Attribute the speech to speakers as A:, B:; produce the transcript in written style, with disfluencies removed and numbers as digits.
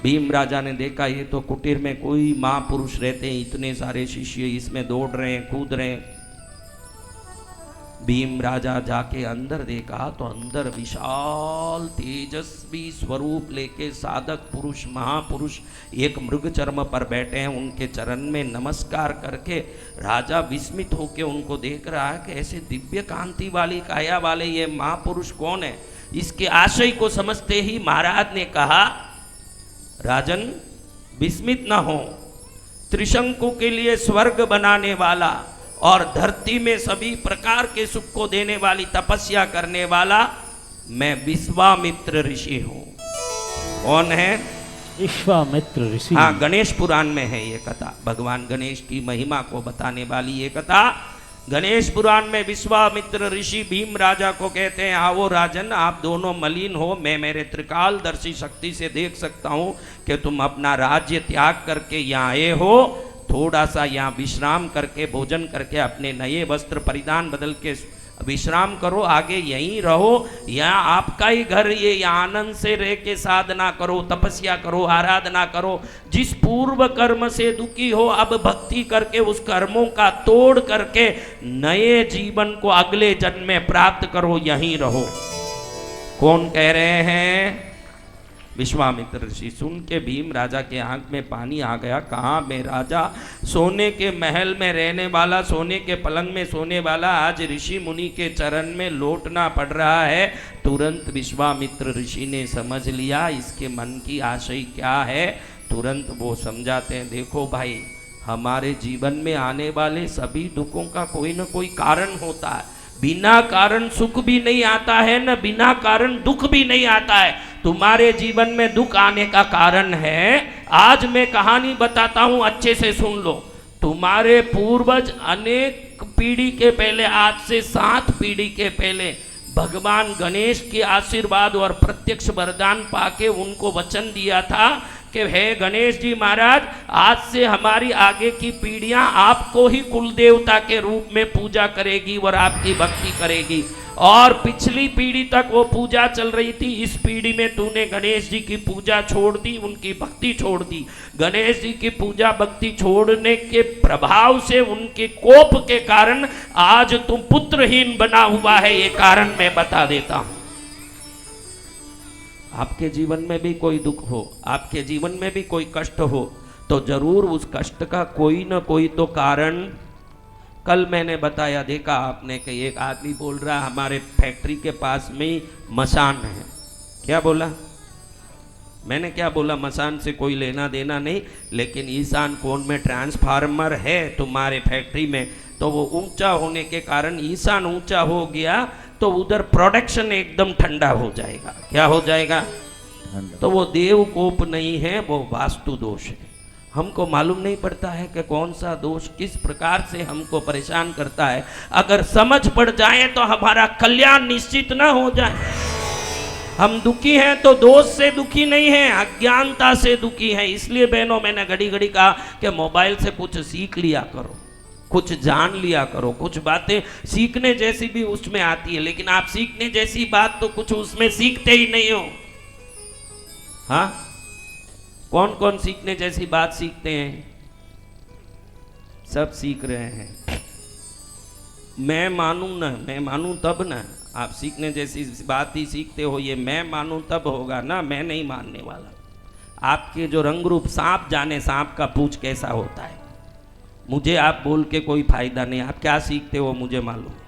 A: भीम राजा ने देखा ये तो कुटीर में कोई महापुरुष रहते हैं, इतने सारे शिष्य इसमें दौड़ रहे हैं, कूद रहे हैं। भीम राजा जाके अंदर देखा तो अंदर विशाल तेजस्वी स्वरूप लेके साधक पुरुष महापुरुष एक मृग चर्म पर बैठे हैं। उनके चरण में नमस्कार करके राजा विस्मित होकर उनको देख रहा है कि ऐसे दिव्य कांति वाली काया वाले ये महापुरुष कौन है। इसके आशय को समझते ही महाराज ने कहा, राजन विस्मित न हो, त्रिशंकु के लिए स्वर्ग बनाने वाला और धरती में सभी प्रकार के सुख को देने वाली तपस्या करने वाला मैं विश्वामित्र ऋषि हूं। कौन है?
B: विश्वामित्र ऋषि।
A: हाँ, गणेश पुराण में है ये कथा, भगवान गणेश की महिमा को बताने वाली ये कथा गणेश पुराण में। विश्वामित्र ऋषि भीम राजा को कहते हैं, आओ राजन, आप दोनों मलिन हो, मैं मेरे त्रिकालदर्शी शक्ति से देख सकता हूं कि तुम अपना राज्य त्याग करके यहाँ आए हो। थोड़ा सा यहाँ विश्राम करके भोजन करके अपने नए वस्त्र परिधान बदल के विश्राम करो, आगे यहीं रहो, यहाँ आपका ही घर, ये यहाँ आनंद से रह के साधना करो, तपस्या करो, आराधना करो। जिस पूर्व कर्म से दुखी हो, अब भक्ति करके उस कर्मों का तोड़ करके नए जीवन को अगले जन्म में प्राप्त करो, यहीं रहो। कौन कह रहे हैं? विश्वामित्र ऋषि। सुन के भीम राजा के आंख में पानी आ गया। कहाँ मैं राजा, सोने के महल में रहने वाला, सोने के पलंग में सोने वाला, आज ऋषि मुनि के चरण में लौटना पड़ रहा है। तुरंत विश्वामित्र ऋषि ने समझ लिया इसके मन की आशय क्या है। तुरंत वो समझाते हैं, देखो भाई, हमारे जीवन में आने वाले सभी दुखों का कोई ना कोई कारण होता है। बिना कारण सुख भी नहीं आता है, न बिना कारण दुख भी नहीं आता है। तुम्हारे जीवन में दुख आने का कारण है, आज मैं कहानी बताता हूं, अच्छे से सुन लो। तुम्हारे पूर्वज अनेक पीढ़ी के पहले, आज से 7 पीढ़ी के पहले, भगवान गणेश के आशीर्वाद और प्रत्यक्ष वरदान पाके उनको वचन दिया था कि हे गणेश जी महाराज, आज से हमारी आगे की पीढ़ियां आपको ही कुल देवता के रूप में पूजा करेगी और आपकी भक्ति करेगी। और पिछली पीढ़ी तक वो पूजा चल रही थी, इस पीढ़ी में तूने गणेश जी की पूजा छोड़ दी, उनकी भक्ति छोड़ दी। गणेश जी की पूजा भक्ति छोड़ने के प्रभाव से, उनके कोप के कारण आज तुम पुत्रहीन बना हुआ है। ये कारण मैं बता देता हूं। आपके जीवन में भी कोई दुख हो, आपके जीवन में भी कोई कष्ट हो, तो जरूर उस कष्ट का कोई ना कोई तो कारण। कल मैंने बताया, देखा आपने कि एक आदमी बोल रहा हमारे फैक्ट्री के पास में मसान है। क्या बोला? मैंने क्या बोला? मसान से कोई लेना देना नहीं, लेकिन ईशान कोण में ट्रांसफार्मर है तुम्हारे फैक्ट्री में, तो वो ऊंचा होने के कारण ईशान ऊंचा हो गया तो उधर प्रोडक्शन एकदम ठंडा हो जाएगा। क्या हो जाएगा? तो वो देव कोप नहीं है, वो वास्तु दोष है। हमको मालूम नहीं पड़ता है कि कौन सा दोष किस प्रकार से हमको परेशान करता है। अगर समझ पड़ जाए तो हमारा कल्याण निश्चित ना हो जाए। हम दुखी हैं तो दोष से दुखी नहीं हैं, अज्ञानता से दुखी हैं। इसलिए बहनों, मैंने घड़ी घड़ी कहा कि मोबाइल से कुछ सीख लिया करो, कुछ जान लिया करो। कुछ बातें सीखने जैसी भी उसमें आती है, लेकिन आप सीखने जैसी बात तो कुछ उसमें सीखते ही नहीं हो। हाँ, कौन कौन सीखने जैसी बात सीखते हैं? सब सीख रहे हैं। मैं मानूं ना, मैं मानूं तब ना। आप सीखने जैसी बात ही सीखते हो, ये मैं मानूं तब होगा ना, मैं नहीं मानने वाला। आपके जो रंग रूप, सांप जाने सांप का पूंछ कैसा होता है, मुझे आप बोल के कोई फायदा नहीं। आप क्या सीखते हो मुझे मालूम।